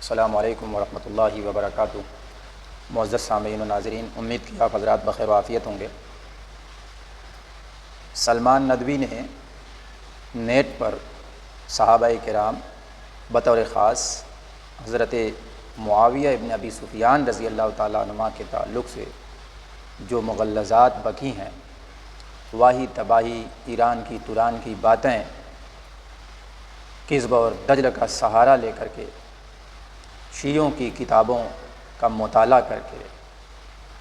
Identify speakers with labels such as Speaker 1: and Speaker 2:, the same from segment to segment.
Speaker 1: السلام علیکم ورحمۃ اللہ وبرکاتہ۔ معزز سامعین و ناظرین، امید کی آپ حضرات بخیر و عافیت ہوں گے۔ سلمان ندوی نے نیٹ پر صحابہ کرام بطور خاص حضرت معاویہ ابن ابی سفیان رضی اللہ تعالیٰ عنہ کے تعلق سے جو مغلظات بکی ہیں، واہی تباہی، ایران کی توران کی باتیں، کذب اور دجل کا سہارا لے کر کے شیعوں کی کتابوں کا مطالعہ کر کے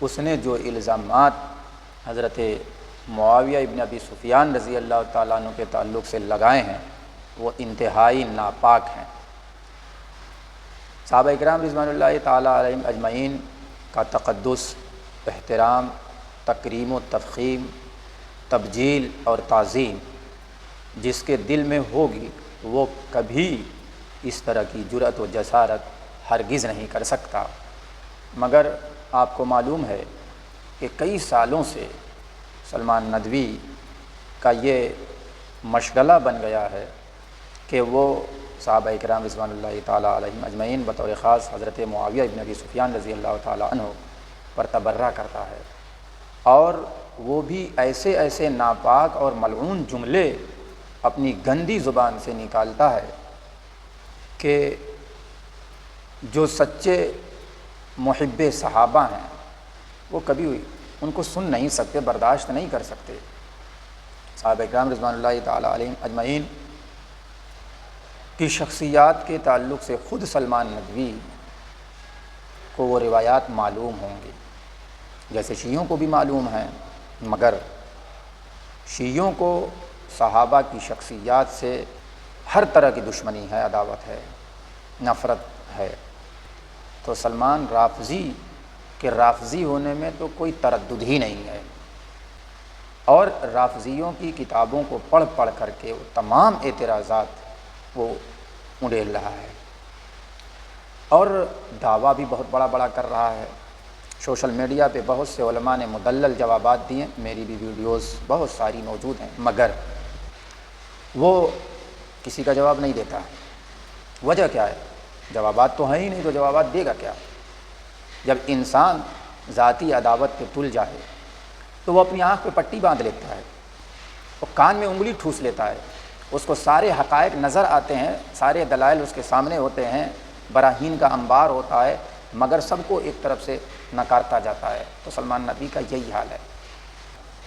Speaker 1: اس نے جو الزامات حضرت معاویہ ابن ابی سفیان رضی اللہ تعالیٰ عنہ کے تعلق سے لگائے ہیں وہ انتہائی ناپاک ہیں۔ صحابہ کرام رضوان اللہ تعالیٰ علیہم اجمعین کا تقدس، احترام، تکریم و تفخیم، تبجیل اور تعظیم جس کے دل میں ہوگی وہ کبھی اس طرح کی جرأت و جسارت ہرگز نہیں کر سکتا۔ مگر آپ کو معلوم ہے کہ کئی سالوں سے سلمان ندوی کا یہ مشغلہ بن گیا ہے کہ وہ صحابہ کرام رضوان اللہ تعالیٰ علیہم اجمعین بطور خاص حضرت معاویہ ابن ابی سفیان رضی اللہ تعالیٰ عنہ پر تبرہ کرتا ہے، اور وہ بھی ایسے ایسے ناپاک اور ملعون جملے اپنی گندی زبان سے نکالتا ہے کہ جو سچے محب صحابہ ہیں وہ کبھی ان کو سن نہیں سکتے، برداشت نہیں کر سکتے۔ صحابہ کرام رضوان اللہ تعالیٰ علیہم اجمعین کی شخصیات کے تعلق سے خود سلمان ندوی کو وہ روایات معلوم ہوں گی، جیسے شیعوں کو بھی معلوم ہیں، مگر شیعوں کو صحابہ کی شخصیات سے ہر طرح کی دشمنی ہے، عداوت ہے، نفرت ہے۔ تو سلمان رافضی کے رافضی ہونے میں تو کوئی تردد ہی نہیں ہے، اور رافضیوں کی کتابوں کو پڑھ پڑھ کر کے وہ تمام اعتراضات وہ اڑیل رہا ہے، اور دعویٰ بھی بہت بڑا بڑا کر رہا ہے۔ سوشل میڈیا پہ بہت سے علماء نے مدلل جوابات دیے، میری بھی ویڈیوز بہت ساری موجود ہیں، مگر وہ کسی کا جواب نہیں دیتا ہے۔ وجہ کیا ہے؟ جوابات تو ہیں ہی نہیں، تو جوابات دے گا کیا؟ جب انسان ذاتی عداوت پہ تل جائے تو وہ اپنی آنکھ پہ پٹی باندھ لیتا ہے، وہ کان میں انگلی ٹھوس لیتا ہے، اس کو سارے حقائق نظر آتے ہیں، سارے دلائل اس کے سامنے ہوتے ہیں، براہین کا انبار ہوتا ہے، مگر سب کو ایک طرف سے نکارتا جاتا ہے۔ تو سلمان ندوی کا یہی حال ہے۔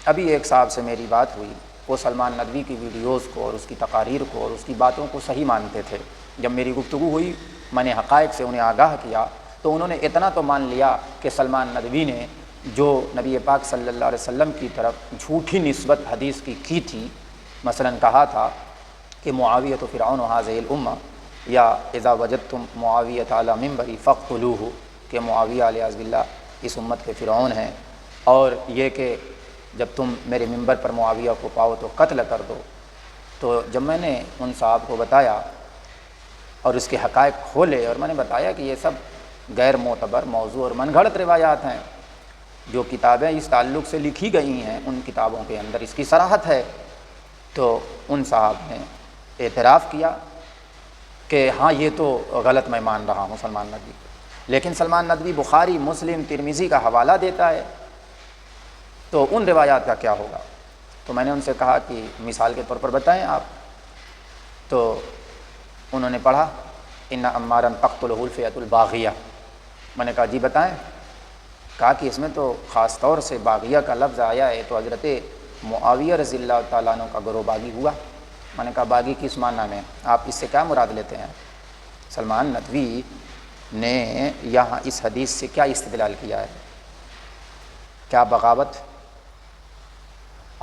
Speaker 1: ابھی ایک صاحب سے میری بات ہوئی، وہ سلمان ندوی کی ویڈیوز کو اور اس کی تقاریر کو اور اس کی باتوں کو صحیح مانتے تھے۔ جب میری گفتگو ہوئی، میں نے حقائق سے انہیں آگاہ کیا تو انہوں نے اتنا تو مان لیا کہ سلمان ندوی نے جو نبی پاک صلی اللہ علیہ وسلم کی طرف جھوٹی نسبت حدیث کی تھی، مثلا کہا تھا کہ معاویہ فرعون هذه الامہ، یا اذا وجدتم معاویہ علی منبری فاقتلوہ، کہ معاویہ علیہ باللہ اس امت کے فرعون ہیں، اور یہ کہ جب تم میرے منبر پر معاویہ کو پاؤ تو قتل کر دو۔ تو جب میں نے ان صاحب کو بتایا اور اس کے حقائق کھولے، اور میں نے بتایا کہ یہ سب غیر معتبر، موضوع اور من گھڑت روایات ہیں، جو کتابیں اس تعلق سے لکھی گئی ہیں ان کتابوں کے اندر اس کی صراحت ہے، تو ان صاحب نے اعتراف کیا کہ ہاں یہ تو غلط میں مان رہا ہوں سلمان ندوی، لیکن سلمان ندوی بخاری، مسلم، ترمذی کا حوالہ دیتا ہے، تو ان روایات کا کیا ہوگا؟ تو میں نے ان سے کہا کہ مثال کے طور پر بتائیں آپ۔ تو انہوں نے پڑھا ان عمارا تقتلہ الفئۃ الباغیہ۔ میں نے کہا جی بتائیں۔ کہا کہ اس میں تو خاص طور سے باغیہ کا لفظ آیا ہے، تو حضرت معاویہ رضی اللہ تعالیٰ عنہ کا گروہ باغی ہوا۔ میں نے کہا باغی کس معنی میں؟ آپ اس سے کیا مراد لیتے ہیں؟ سلمان ندوی نے یہاں اس حدیث سے کیا استدلال کیا ہے؟ کیا بغاوت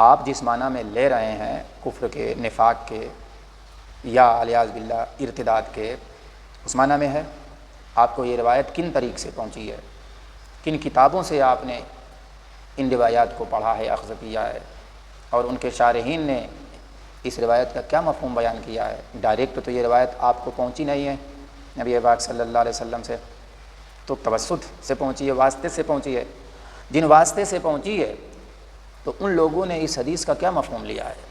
Speaker 1: آپ جس معنی میں لے رہے ہیں، کفر کے، نفاق کے، یا علیاذ باللہ ارتداد کے، اس معنی میں ہے؟ آپ کو یہ روایت کن طریق سے پہنچی ہے؟ کن کتابوں سے آپ نے ان روایات کو پڑھا ہے، اخذ کیا ہے؟ اور ان کے شارحین نے اس روایت کا کیا مفہوم بیان کیا ہے؟ ڈائریکٹ تو یہ روایت آپ کو پہنچی نہیں ہے نبی پاک صلی اللہ علیہ وسلم سے، تو توسط سے پہنچی ہے، واسطے سے پہنچی ہے۔ جن واسطے سے پہنچی ہے تو ان لوگوں نے اس حدیث کا کیا مفہوم لیا ہے؟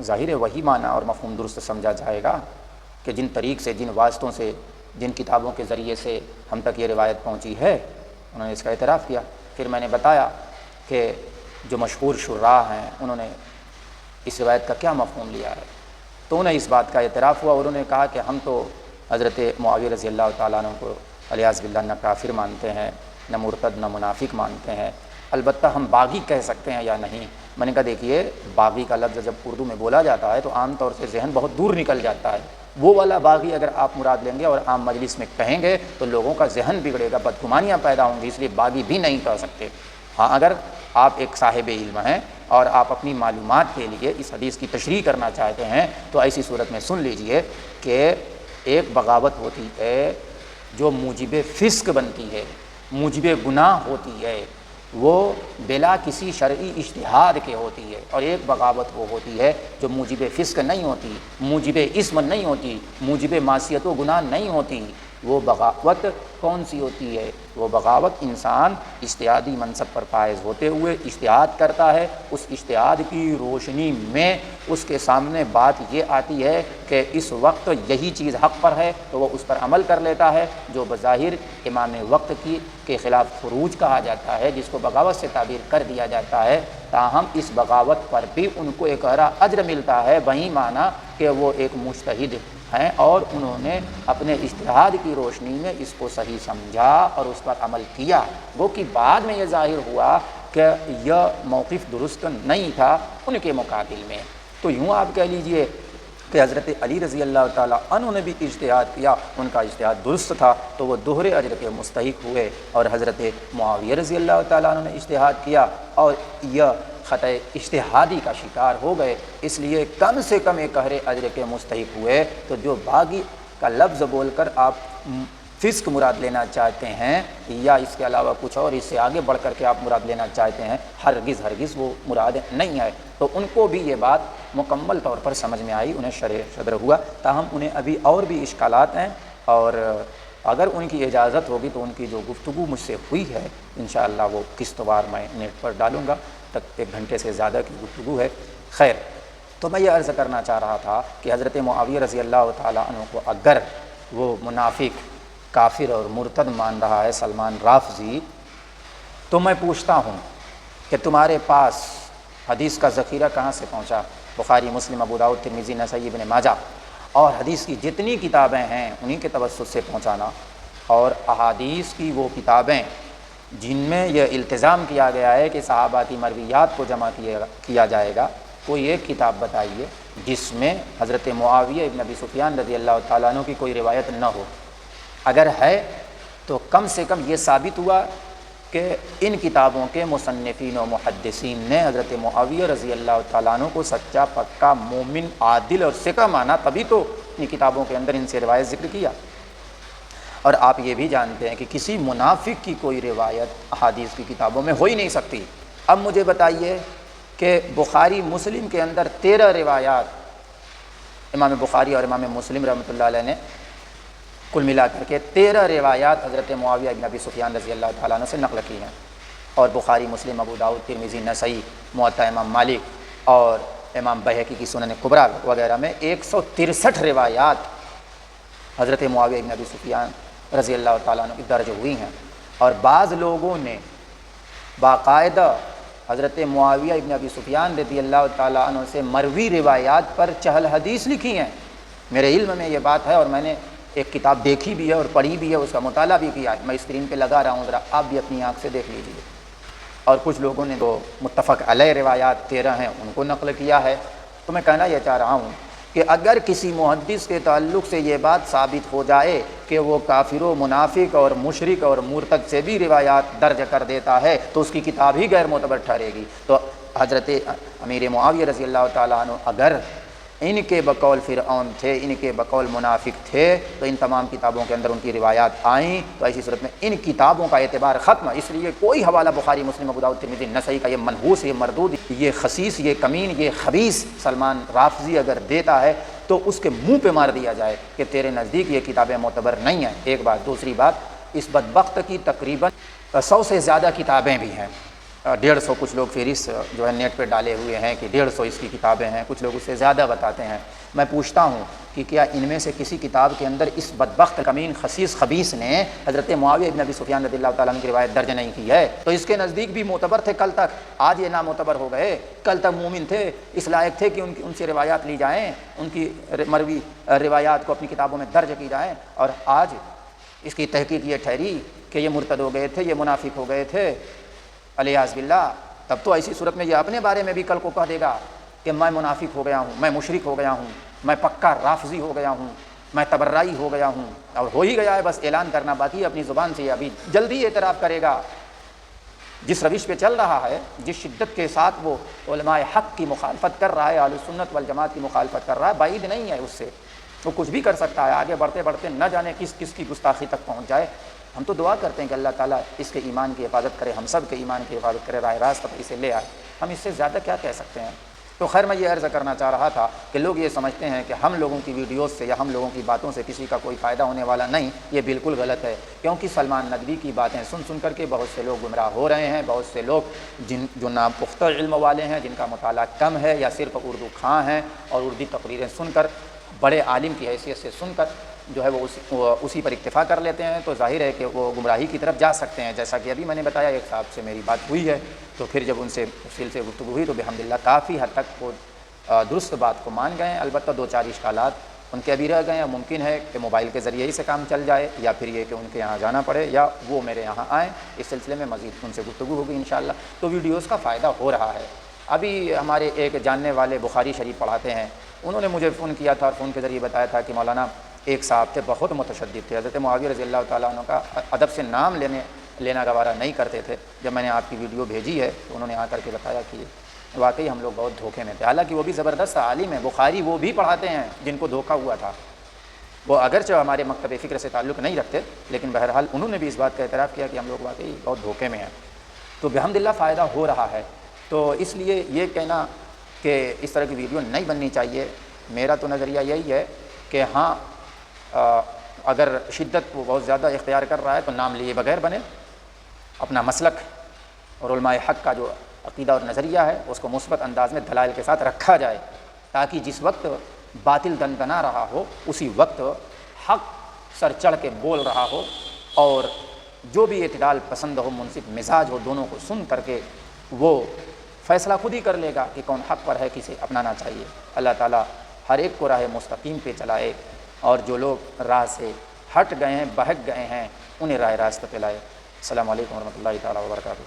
Speaker 1: ظاہر ہے وہی معنی اور مفہوم درست سمجھا جائے گا کہ جن طریق سے، جن واسطوں سے جن کتابوں کے ذریعے سے ہم تک یہ روایت پہنچی ہے انہوں نے اس کا اعتراف کیا۔ پھر میں نے بتایا کہ جو مشہور شراح ہیں انہوں نے اس روایت کا کیا مفہوم لیا ہے، تو انہیں اس بات کا اعتراف ہوا اور انہوں نے کہا کہ ہم تو حضرت معاویہ رضی اللہ تعالیٰ عنہ کو الیاذ باللہ نہ کافر مانتے ہیں، نہ مرتد، نہ منافق مانتے ہیں، البتہ ہم باغی کہہ سکتے ہیں یا نہیں۔ میں نے کہا دیکھیے باغی کا لفظ جب اردو میں بولا جاتا ہے تو عام طور سے ذہن بہت دور نکل جاتا ہے، وہ والا باغی اگر آپ مراد لیں گے اور عام مجلس میں کہیں گے تو لوگوں کا ذہن بگڑے گا، بدگمانیاں پیدا ہوں گی، اس لیے باغی بھی نہیں کہہ سکتے۔ ہاں اگر آپ ایک صاحب علم ہیں اور آپ اپنی معلومات کے لیے اس حدیث کی تشریح کرنا چاہتے ہیں تو ایسی صورت میں سن لیجئے کہ ایک بغاوت ہوتی ہے جو موجب فسق بنتی ہے، موجب گناہ ہوتی ہے، وہ بلا کسی شرعی اجتہاد کے ہوتی ہے، اور ایک بغاوت وہ ہوتی ہے جو موجب فسق نہیں ہوتی، موجب اسم نہیں ہوتی، موجب معصیت و گناہ نہیں ہوتی۔ وہ بغاوت کون سی ہوتی ہے؟ وہ بغاوت انسان اجتہادی منصب پر فائز ہوتے ہوئے اجتہاد کرتا ہے، اس اجتہاد کی روشنی میں اس کے سامنے بات یہ آتی ہے کہ اس وقت یہی چیز حق پر ہے تو وہ اس پر عمل کر لیتا ہے، جو بظاہر امام وقت کے خلاف خروج کہا جاتا ہے، جس کو بغاوت سے تعبیر کر دیا جاتا ہے، تاہم اس بغاوت پر بھی ان کو ایک گہرا اجر ملتا ہے، وہیں معنی کہ وہ ایک مجتہد ہیں اور انہوں نے اپنے اجتہاد کی روشنی میں اس کو صحیح سمجھا اور اس پر عمل کیا، وہ کہ بعد میں یہ ظاہر ہوا کہ یہ موقف درست نہیں تھا ان کے مقابل میں۔ تو یوں آپ کہہ لیجئے کہ حضرت علی رضی اللہ تعالیٰ عنہ نے بھی اجتہاد کیا، ان کا اجتہاد درست تھا تو وہ دوہرے اجر کے مستحق ہوئے، اور حضرت معاویہ رضی اللہ تعالیٰ عنہ نے اجتہاد کیا اور یہ خطأ اجتہادی کا شکار ہو گئے، اس لیے کم سے کم ایک گہرے اجر کے مستحق ہوئے۔ تو جو باغی کا لفظ بول کر آپ فسق مراد لینا چاہتے ہیں یا اس کے علاوہ کچھ اور اس سے آگے بڑھ کر کے آپ مراد لینا چاہتے ہیں، ہرگز وہ مراد نہیں ہے۔ تو ان کو بھی یہ بات مکمل طور پر سمجھ میں آئی، انہیں شرح صدر ہوا، تاہم انہیں ابھی اور بھی اشکالات ہیں، اور اگر ان کی اجازت ہوگی تو ان کی جو گفتگو مجھ سے ہوئی ہے انشاءاللہ وہ قسط وار میں نیٹ پر ڈالوں گا، تک 1 گھنٹے سے زیادہ کی گفتگو ہے۔ خیر، تو میں یہ عرض کرنا چاہ رہا تھا کہ حضرت معاویہ رضی اللہ تعالیٰ عنہ کو اگر وہ منافق، کافر اور مرتد مان رہا ہے سلمان رافضی، تو میں پوچھتا ہوں کہ تمہارے پاس حدیث کا ذخیرہ کہاں سے پہنچا؟ بخاری، مسلم، ابو داؤد، ترمذی، نسائی، ابن ماجہ اور حدیث کی جتنی کتابیں ہیں انہی کے توسط سے پہنچانا، اور احادیث کی وہ کتابیں جن میں یہ التزام کیا گیا ہے کہ صحابہ کی مرویات کو جمع کیا جائے گا، کوئی ایک کتاب بتائیے جس میں حضرت معاویہ ابن ابی سفیان رضی اللہ تعالیٰ عنہ کی کوئی روایت نہ ہو۔ اگر ہے تو کم سے کم یہ ثابت ہوا کہ ان کتابوں کے مصنفین و محدثین نے حضرت معاویہ رضی اللہ تعالیٰ عنہ کو سچا، پکا، مومن، عادل اور ثقہ مانا، تبھی تو ان کتابوں کے اندر ان سے روایت ذکر کیا۔ اور آپ یہ بھی جانتے ہیں کہ کسی منافق کی کوئی روایت احادیث کی کتابوں میں ہو ہی نہیں سکتی۔ اب مجھے بتائیے کہ بخاری مسلم کے اندر 13 روایات امام بخاری اور امام مسلم رحمۃ اللہ علیہ نے کل ملا کر کے 13 روایات حضرت معاویہ بن ابی سفیان رضی اللہ تعالیٰ عنہ سے نقل کی ہیں، اور بخاری، مسلم، ابو داؤد، ترمذی، نسائی، موطا امام مالک اور امام بہقی کی سنن کبریٰ وغیرہ میں 163 روایات حضرت معاویہ بن ابی سفیان رضی اللہ تعالیٰ عنہ کی درج ہوئی ہیں، اور بعض لوگوں نے باقاعدہ حضرت معاویہ ابن ابی سفیان رضی اللہ تعالیٰ عنہ سے مروی روایات پر چہل حدیث لکھی ہیں۔ میرے علم میں یہ بات ہے، اور میں نے ایک کتاب دیکھی بھی ہے اور پڑھی بھی ہے، اس کا مطالعہ بھی کیا ہے، میں اسکرین پہ لگا رہا ہوں، ذرا آپ بھی اپنی آنکھ سے دیکھ لیجیے۔ اور کچھ لوگوں نے جو متفق علیہ روایات 13 ہیں ان کو نقل کیا ہے۔ تو میں کہنا یہ چاہ رہا ہوں کہ اگر کسی محدث کے تعلق سے یہ بات ثابت ہو جائے کہ وہ کافر و منافق اور مشرک اور مرتد سے بھی روایات درج کر دیتا ہے تو اس کی کتاب ہی غیر معتبر ٹھہرے گی۔ تو حضرت امیر معاویہ رضی اللہ تعالیٰ عنہ اگر ان کے بقول فرعون تھے، ان کے بقول منافق تھے، تو ان تمام کتابوں کے اندر ان کی روایات آئیں، تو ایسی صورت میں ان کتابوں کا اعتبار ختم۔ اس لیے کوئی حوالہ بخاری، مسلم، ابو داؤد، ترمذی، نسائی کا یہ منحوس، یہ مردود، یہ خسیس، یہ کمین، یہ خبیث سلمان رافضی اگر دیتا ہے تو اس کے منہ پہ مار دیا جائے کہ تیرے نزدیک یہ کتابیں معتبر نہیں ہیں۔ ایک بات۔ دوسری بات، اس بدبخت کی تقریباً 100 سے زیادہ کتابیں بھی ہیں، 150 کچھ لوگ فہرست جو ہے نیٹ پہ ڈالے ہوئے ہیں کہ 150 اس کی کتابیں ہیں، کچھ لوگ اس سے زیادہ بتاتے ہیں۔ میں پوچھتا ہوں کہ کیا ان میں سے کسی کتاب کے اندر اس بدبخت کمین خسیس خبیث نے حضرت معاویہ بن ابی سفیان رضی اللہ تعالیٰ عنہ کی روایت درج نہیں کی ہے؟ تو اس کے نزدیک بھی معتبر تھے کل تک، آج یہ نامعتبر ہو گئے۔ کل تک مومن تھے، اس لائق تھے کہ ان سے روایات لی جائیں، ان کی مروی روایات کو اپنی کتابوں میں درج کی جائیں، اور آج اس کی تحقیق یہ ٹھہری کہ یہ مرتد ہو گئے تھے، یہ منافق ہو گئے تھے، علیاذ باللہ۔ تب تو ایسی صورت میں یہ اپنے بارے میں بھی کل کو کہہ دے گا کہ میں منافق ہو گیا ہوں، میں مشرک ہو گیا ہوں، میں پکا رافضی ہو گیا ہوں، میں تبرعی ہو گیا ہوں، اور ہو ہی گیا ہے، بس اعلان کرنا باقی ہے اپنی زبان سے، ابھی جلدی اعتراف کرے گا۔ جس روش پہ چل رہا ہے، جس شدت کے ساتھ وہ علماء حق کی مخالفت کر رہا ہے، اہل سنت والجماعت کی مخالفت کر رہا ہے، بعید نہیں ہے اس سے، وہ کچھ بھی کر سکتا ہے، آگے بڑھتے بڑھتے نہ جانے کس کس کی گستاخی تک پہنچ جائے۔ ہم تو دعا کرتے ہیں کہ اللہ تعالیٰ اس کے ایمان کی حفاظت کرے، ہم سب کے ایمان کی حفاظت کرے، راہ راست پر اسے لے آئے۔ ہم اس سے زیادہ کیا کہہ سکتے ہیں؟ تو خیر، میں یہ عرض کرنا چاہ رہا تھا کہ لوگ یہ سمجھتے ہیں کہ ہم لوگوں کی ویڈیوز سے یا ہم لوگوں کی باتوں سے کسی کا کوئی فائدہ ہونے والا نہیں، یہ بالکل غلط ہے، کیونکہ سلمان ندوی کی باتیں سن سن کر کے بہت سے لوگ گمراہ ہو رہے ہیں، بہت سے لوگ جو ناپختہ علم والے ہیں، جن کا مطالعہ کم ہے یا صرف اردو خواں ہیں، اور اردو تقریریں سن کر، بڑے عالم کی حیثیت سے سن کر جو ہے وہ اسی پر اکتفا کر لیتے ہیں، تو ظاہر ہے کہ وہ گمراہی کی طرف جا سکتے ہیں۔ جیسا کہ ابھی میں نے بتایا، ایک صاحب سے میری بات ہوئی ہے، تو پھر جب ان سے تفصیل سے گفتگو ہوئی تو بحمداللہ کافی حد تک وہ درست بات کو مان گئے ہیں۔ البتہ دو چار اشکالات ان کے ابھی رہ گئے ہیں، ممکن ہے کہ موبائل کے ذریعے ہی سے کام چل جائے، یا پھر یہ کہ ان کے یہاں جانا پڑے یا وہ میرے یہاں آئیں، اس سلسلے میں مزید ان سے گفتگو ہوگی انشاءاللہ۔ تو ویڈیوز کا فائدہ ہو رہا ہے۔ ابھی ہمارے ایک جاننے والے بخاری شریف پڑھاتے ہیں، انہوں نے مجھے فون کیا تھا اور فون کے ذریعے بتایا تھا کہ مولانا ایک صاحب تھے، بہت متشدد تھے، حضرت معاویہ رضی اللہ تعالیٰ عنہ کا ادب سے نام لینا گوارا نہیں کرتے تھے۔ جب میں نے آپ کی ویڈیو بھیجی ہے تو انہوں نے آ کر کے بتایا کہ واقعی ہم لوگ بہت دھوکے میں تھے، حالانکہ وہ بھی زبردست عالم ہیں، بخاری وہ بھی پڑھاتے ہیں جن کو دھوکہ ہوا تھا۔ وہ اگرچہ ہمارے مکتب فکر سے تعلق نہیں رکھتے، لیکن بہرحال انہوں نے بھی اس بات کا اعتراف کیا کہ ہم لوگ واقعی بہت دھوکے میں ہیں۔ تو بحمداللہ فائدہ ہو رہا ہے۔ تو اس لیے یہ کہنا کہ اس طرح کی ویڈیو نہیں بننی چاہیے، میرا تو نظریہ یہی ہے کہ ہاں، اگر شدت وہ بہت زیادہ اختیار کر رہا ہے تو نام لیے بغیر بنے، اپنا مسلک اور علماء حق کا جو عقیدہ اور نظریہ ہے اس کو مثبت انداز میں دلائل کے ساتھ رکھا جائے، تاکہ جس وقت باطل دندنا رہا ہو اسی وقت حق سر چڑھ کے بول رہا ہو، اور جو بھی اعتدال پسند ہو، منصف مزاج ہو، دونوں کو سن کر کے وہ فیصلہ خود ہی کر لے گا کہ کون حق پر ہے، کسے اپنانا چاہیے۔ اللہ تعالیٰ ہر ایک کو راہ مستقیم پہ چلائے، اور جو لوگ راہ سے ہٹ گئے ہیں، بہک گئے ہیں، انہیں راہ راست پہ لائے۔ السلام علیکم ورحمۃ اللہ تعالیٰ وبرکاتہ۔